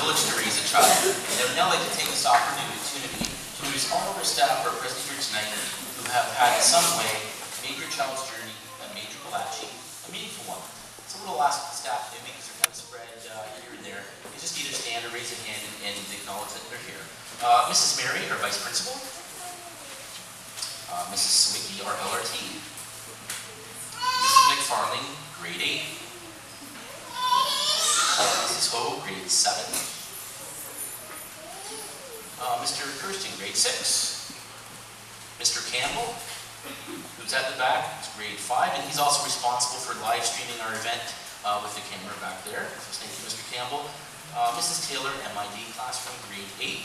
village to raise a child. And I would now like to take this opportunity to introduce all of our staff who are present here tonight who have had in some way made your child's journey at Major Malachi a meaningful one. So what I'll ask the staff to do, because they're kind of spread here and there, is just either stand or raise a hand and acknowledge that they're here. Mrs. Mary, our Vice Principal. Mrs. Sawicki, our LRT. Mrs. McFarling, Grade 8. Mrs. Ho, Grade 7. Mr. Kirsten, Grade 6. Mr. Campbell, who's at the back, is Grade 5, and he's also responsible for live streaming our event with the camera back there. So thank you, Mr. Campbell. Mrs. Taylor, MID classroom, Grade 8.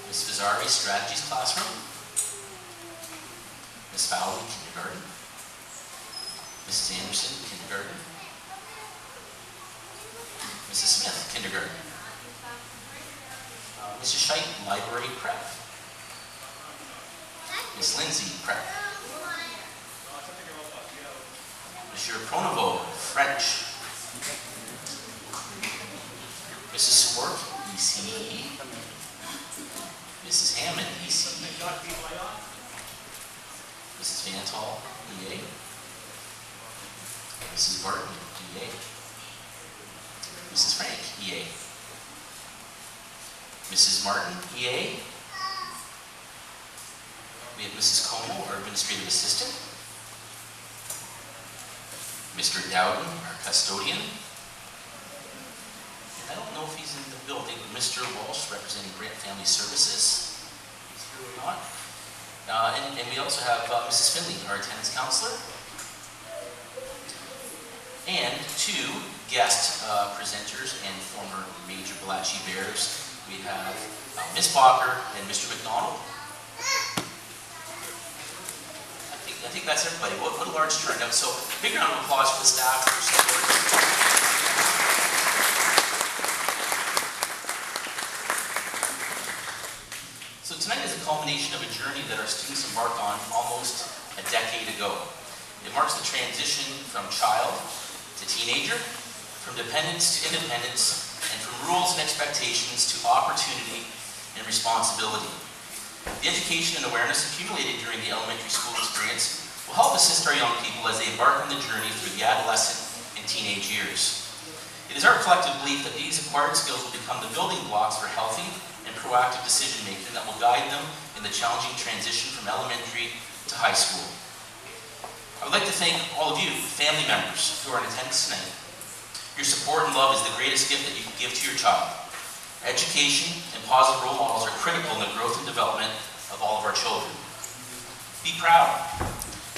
Ms. Vizari, Strategies classroom. Ms. Fowley, kindergarten. Mrs. Anderson, kindergarten. Mrs. Smith, kindergarten. Mrs. Scheidt, library prep. Ms. Lindsay, prep. Monsieur Pronovo, French. Mrs. Swart, ECE. Mrs. Hammond, ECE. Mrs. Vantal, EA. Mrs. Barton, EA. Mrs. Frank, EA. Mrs. Martin, EA. We have Mrs. Como, our administrative assistant. Mr. Dowden, our custodian. And I don't know if he's in the building, but Mr. Walsh, representing Grant Family Services. He's here or not. And we also have Mrs. Finley, our attendance counselor. And two guest presenters and former Major Malachi Bears. We have Ms. Bacher and Mr. McDonald. I think that's everybody. What a large turnout. So big round of applause for the staff for their support. So tonight is a culmination of a journey that our students embarked on almost a decade ago. It marks the transition from child to teenager, from dependence to independence, and from rules and expectations to opportunity and responsibility. The education and awareness accumulated during the elementary school experience will help assist our young people as they embark on the journey through the adolescent and teenage years. It is our collective belief that these acquired skills will become the building blocks for healthy and proactive decision-making that will guide them in the challenging transition from elementary to high school. I would like to thank all of you, family members, who are in attendance tonight. Your support and love is the greatest gift that you can give to your child. Education and positive role models are critical in the growth and development of all of our children. Be proud.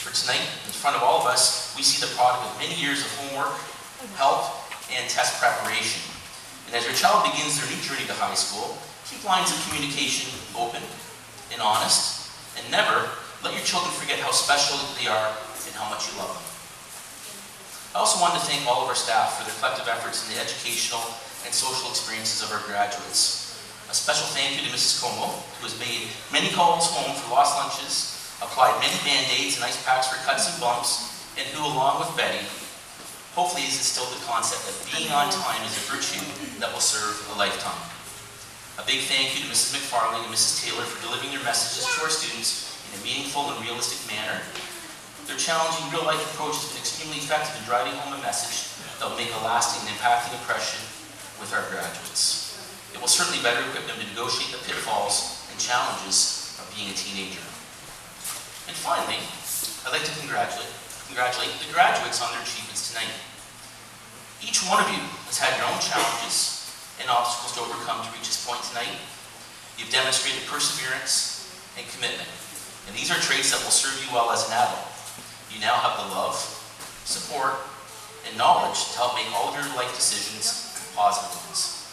For tonight, in front of all of us, we see the product of many years of homework, help, and test preparation. And as your child begins their new journey to high school, keep lines of communication open and honest, and never let your children forget how special they are and how much you love them. I also wanted to thank all of our staff for their collective efforts in the educational and social experiences of our graduates. A special thank you to Mrs. Como, who has made many calls home for lost lunches, applied many band-aids and ice packs for cuts and bumps, and who, along with Betty, hopefully has instilled the concept that being on time is a virtue that will serve a lifetime. A big thank you to Mrs. McFarling and Mrs. Taylor for delivering their messages to our students in a meaningful and realistic manner. Their challenging real-life approach has been extremely effective in driving home a message that will make a lasting and impacting impression with our graduates. It will certainly better equip them to negotiate the pitfalls and challenges of being a teenager. And finally, I'd like to congratulate the graduates on their achievements tonight. Each one of you has had your own challenges and obstacles to overcome to reach this point tonight. You've demonstrated perseverance and commitment, and these are traits that will serve you well as an adult. You now have the love, support, and knowledge to help make all of your life decisions positive ones.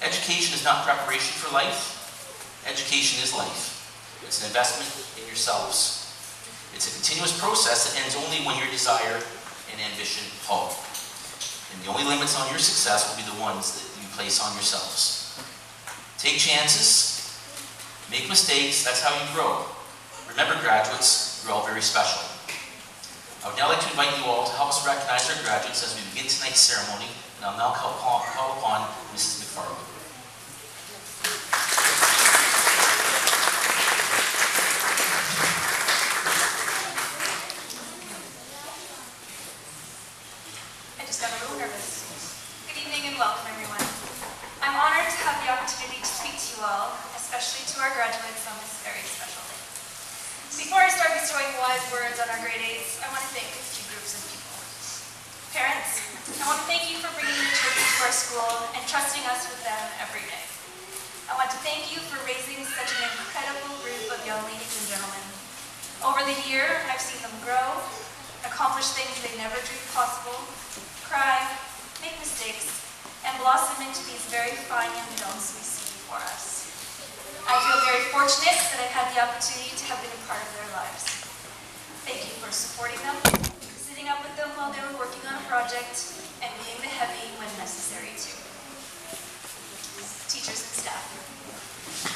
Education is not preparation for life. Education is life. It's an investment in yourselves. It's a continuous process that ends only when your desire and ambition halt. And the only limits on your success will be the ones that you place on yourselves. Take chances, make mistakes, that's how you grow. Remember, graduates, you're all very special. I would now like to invite you all to help us recognize our graduates as we begin tonight's ceremony, and I'll now call upon Mrs. McFarland. I just got a little nervous. Good evening and welcome, everyone. I'm honored to have the opportunity to speak to you all, especially to our graduates on this very special day. Before I start bestowing wise words on our grade 8s, I want to thank a few groups of people. Parents, I want to thank you for bringing your children to our school and trusting us with them every day. I want to thank you for raising such an incredible group of young ladies and gentlemen. Over the year, I've seen them grow, accomplish things they never dreamed possible, cry, make mistakes, and blossom into these very fine young adults we see before us. I feel very fortunate that I've had the opportunity to have been a part of their lives. Thank you for supporting them, sitting up with them while they were working on a project, and being the heavy when necessary too. Teachers and staff.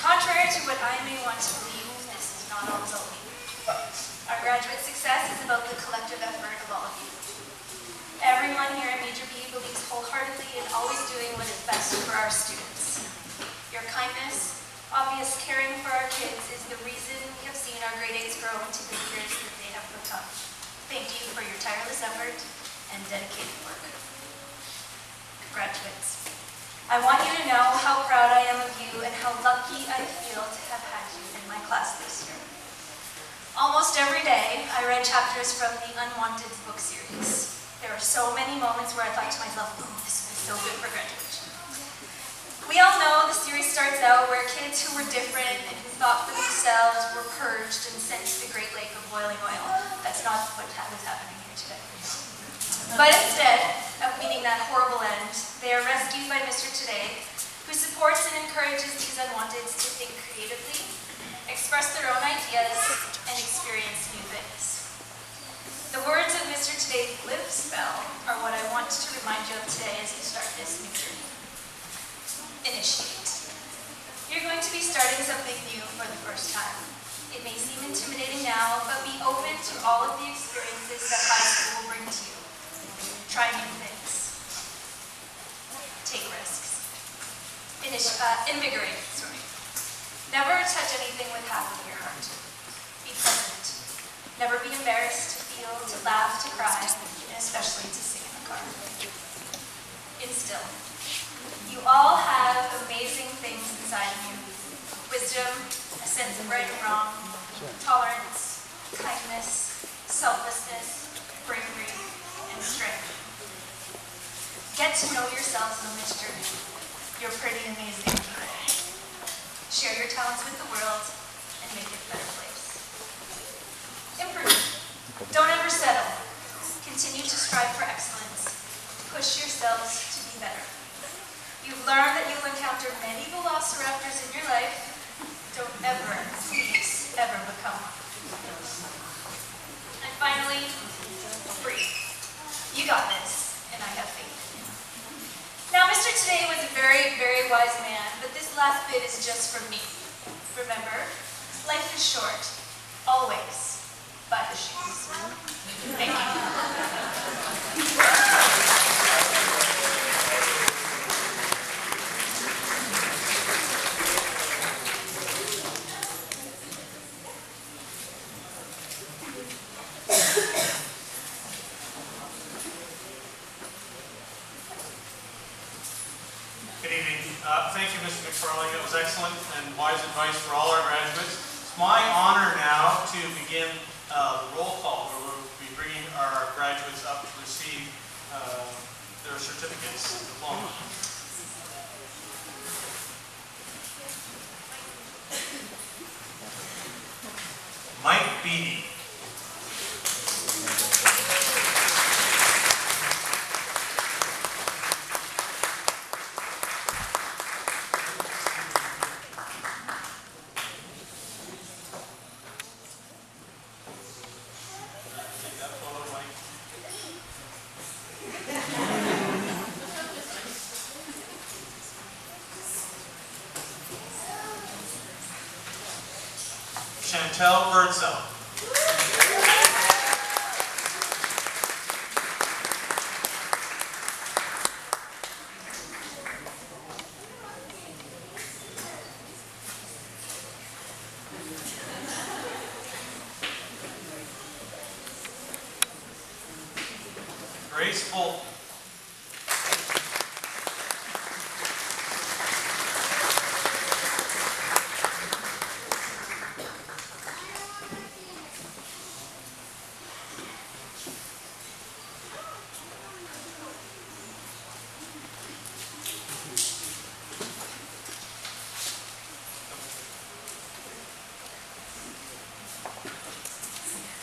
Contrary to what I may want to believe, this is not all about me. Our graduate success is about the collective effort of all of you. Everyone here at Major B believes wholeheartedly in always doing what is best for our students. Your kindness, obvious caring for our kids is the reason we have seen our grade 8s grow into the leaders that they have become. Thank you for your tireless effort and dedicated work. Graduates, I want you to know how proud I am of you and how lucky I feel to have had you in my class this year. Almost every day, I read chapters from the Unwanted book series. There are so many moments where I thought to myself, oh, this would be so good for graduation. We all know the series starts out where kids who were different and who thought for themselves were purged and sent to the Great Lake of boiling oil. That's not what was happening here today. But instead of meeting that horrible end, they are rescued by Mr. Today, who supports and encourages these unwanteds to think creatively, express their own ideas, and experience new things. The words of Mr. Today's live spell are what I want to remind you of today as you start this new journey. Initiate. You're going to be starting something new for the first time. It may seem intimidating now, but be open to all of the experiences that high school will bring to you. Try new things. Take risks. Invigorate. Never touch anything with half of your heart. Be present. Never be embarrassed to feel, to laugh, to cry, and especially to sing in the car. Instill. You all have amazing things inside of you. Wisdom, a sense of right and wrong, tolerance, kindness, selflessness, bravery, and strength. Get to know yourselves on this journey. You're pretty amazing people. Share your talents with the world and make it a better place. Improve. Don't ever settle. Continue to strive for excellence. Push yourselves to be better. You've learned that you'll encounter many velociraptors in your life. Don't ever, please, ever become one. And finally, breathe. You got this, and I have faith in you. Now, Mr. Today was a very, very wise man, but this last bit is just from me. Remember, life is short. Always buy the shoes. Thank you. Good evening. Thank you, Mr. McFarland. It was excellent and wise advice for all our graduates. It's my honor now to begin the roll call, where we'll be bringing our graduates up to receive their certificates and diplomas. Mike Beattie. Chantel Birdsell. Grace Holt.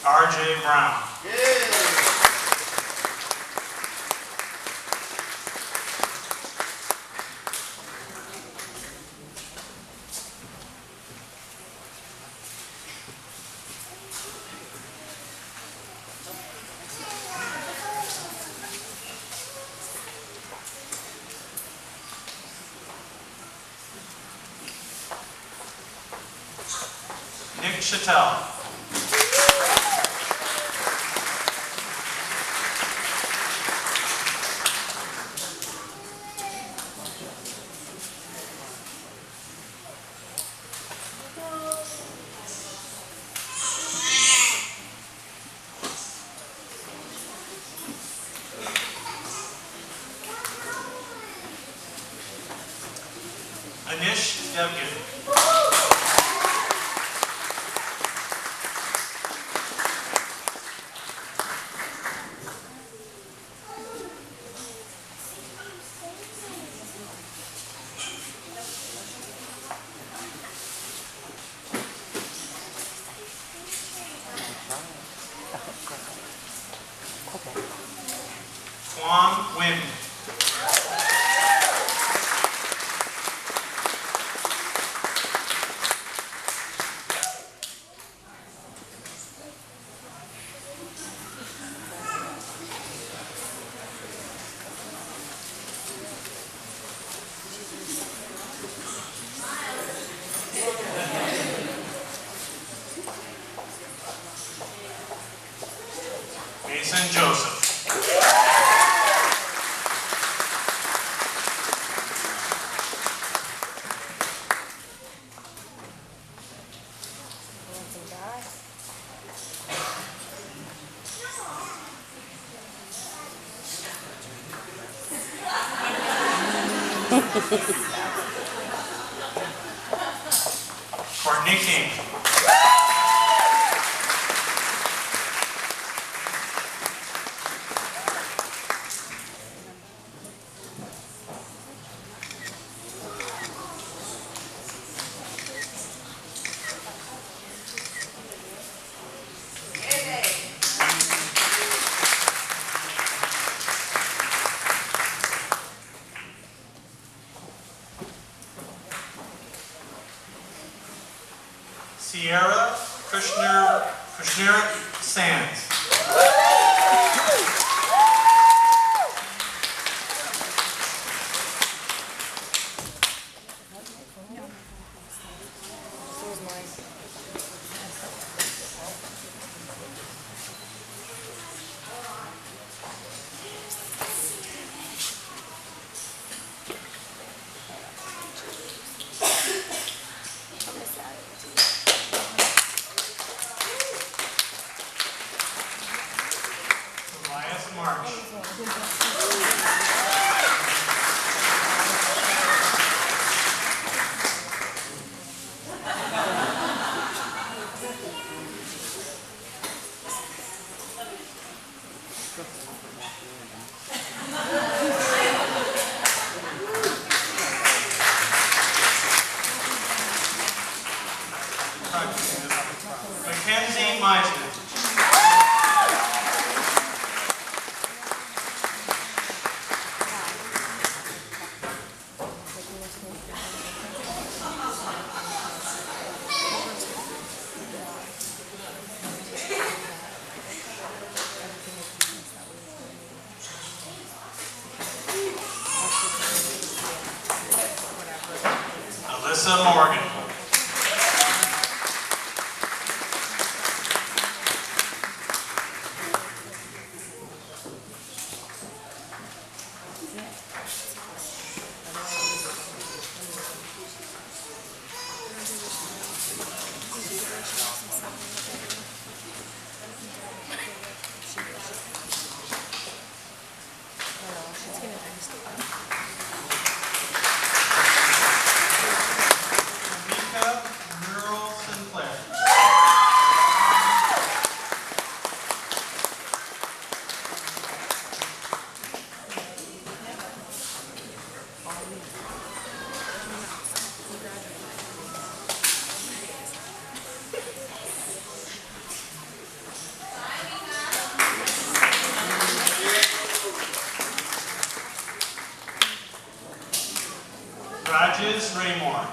R.J. Brown. Nick Chattel. Anish Devgan. Quan Wynn. Mason Joseph. Courtney King. Sierra Kushner Sands. March. Mackenzie Meisner. Alyssa Morgan. Mrs. Raymore.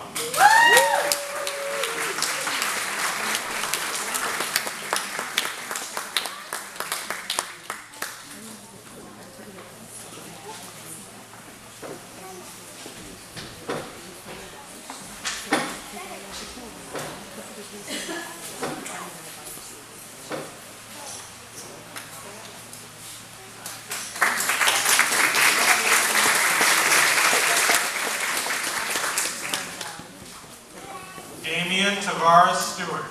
Damian Tavares Stewart.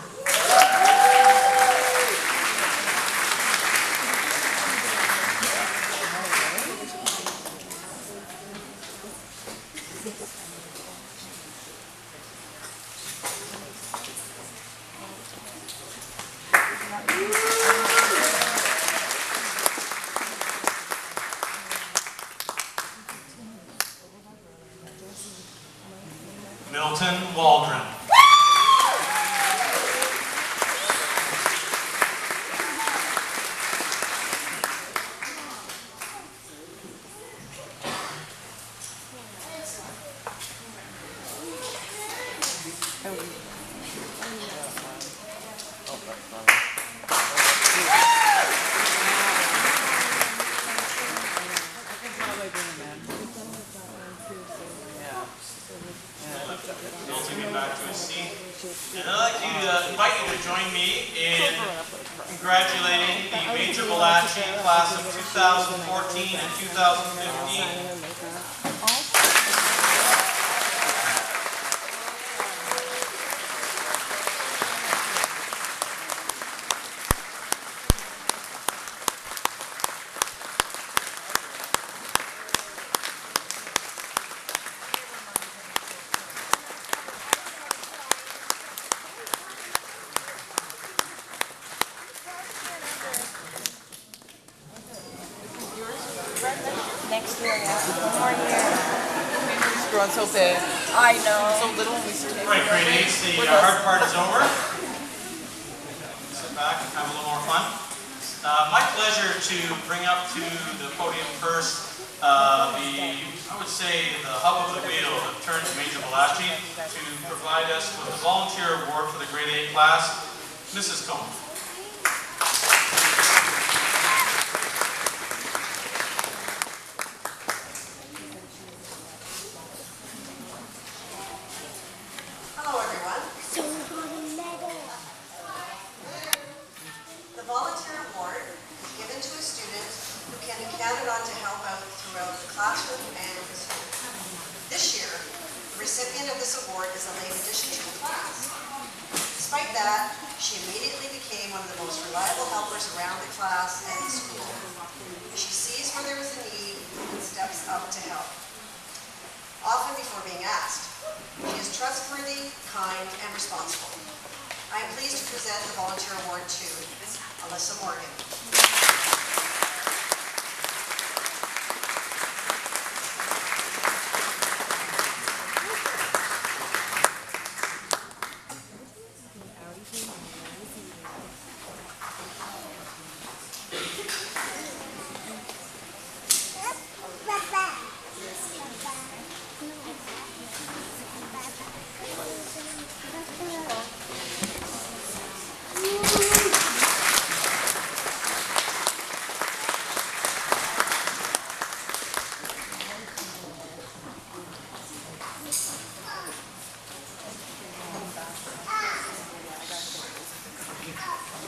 Milton Waldron. Milton, get back to his seat. And I'd like to invite you to join me in congratulating the Major Malachi class of 2014 and 2015. Next year, yeah. One more year. We've grown so big. I know. So little we used to take. Right, grade 8's the hard part is over. Sit back and have a little more fun. My pleasure to bring up to the podium first I would say, the hub of the wheel that turns Major Malachi to provide us with a volunteer award for the grade 8 class, Mrs. Cohn. Hello, everyone. The volunteer award is given to a student who can be counted on to help out throughout the classroom and the school. This year, the recipient of this award is a late addition to the class. Despite that, she immediately became one of the most reliable helpers around the class and the school. She sees where there is a need and steps up to help, often before being asked. She is trustworthy, kind, and responsible. I am pleased to present the volunteer award to Alyssa Morgan.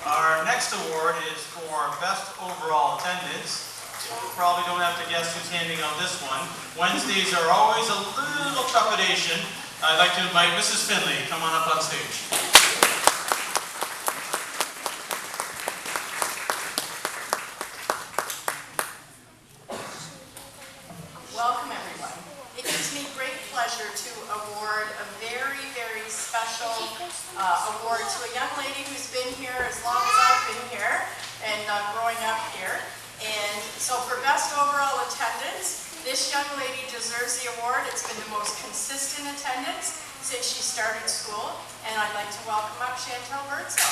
Our next award is for best overall attendance. You probably don't have to guess who's handing out this one. Wednesdays are always a little trepidation. I'd like to invite Mrs. Finley. Come on up on stage. Welcome, everyone. It gives me great pleasure to award a very, very special award to a young lady who's been here as long as I've been here and growing up here. And so for best overall attendance, this young lady deserves the award. It's been the most consistent attendance since she started school. And I'd like to welcome up Chantel Birdsall.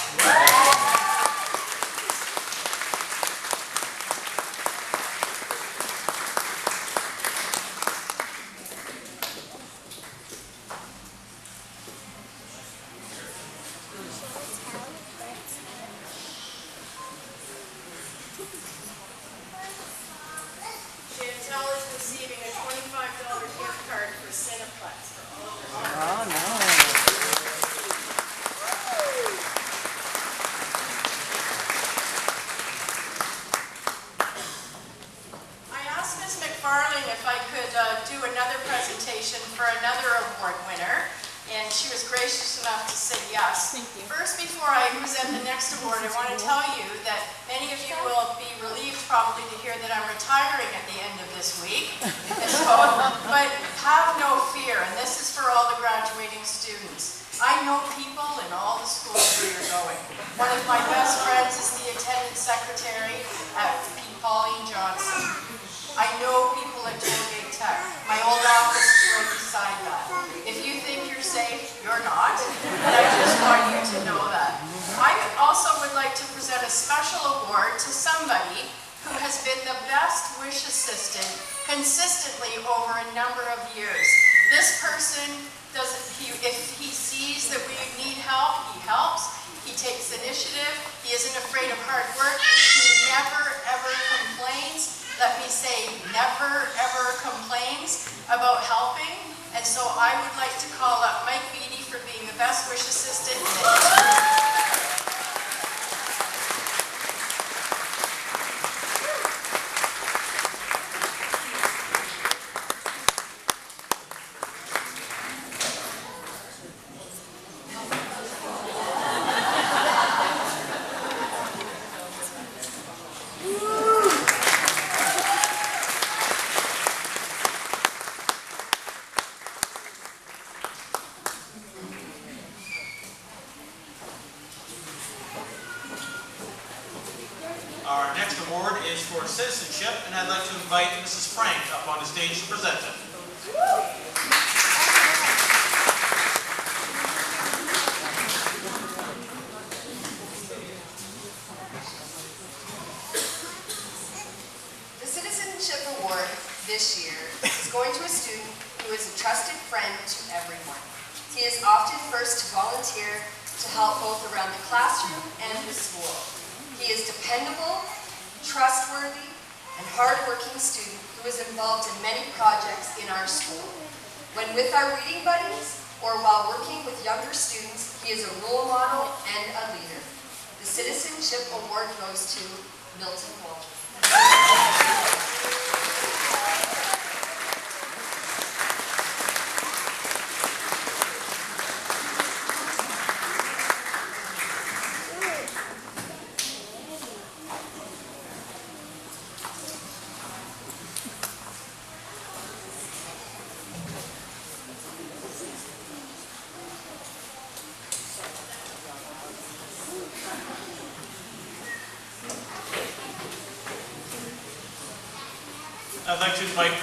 if I could do another presentation for another award winner, and she was gracious enough to say yes. Thank you. First, before I present the next award, I want to tell you that many of you will be relieved probably to hear that I'm retiring at the end of this week. But have no fear, and this is for all the graduating students. I know people in all the schools where you're going. One of my best friends is the attendance secretary at Pauline Johnson. I know people at Tollgate Tech. My old office is right beside that. If you think you're safe, you're not. And I just want you to know that. I also would like to present a special award to somebody who has been the best wish assistant consistently over a number of years. This person if he sees that we need help, he helps. He takes initiative. He isn't afraid of hard work. He never, ever complains. Let me say, never, ever complains about helping. And so I would like to call up Mike Beattie for being the best wish assistant in the history. Our next award is for citizenship, and I'd like to invite Mrs. Frank up on the stage to present it. The Citizenship Award this year is going to a student who is a trusted friend to everyone. He is often first to volunteer to help both around the classroom and the school. He is dependable, trustworthy, and hardworking student who is involved in many projects in our school. When with our reading buddies or while working with younger students, he is a role model and a leader. The Citizenship Award goes to Milton Walter. I'd like to invite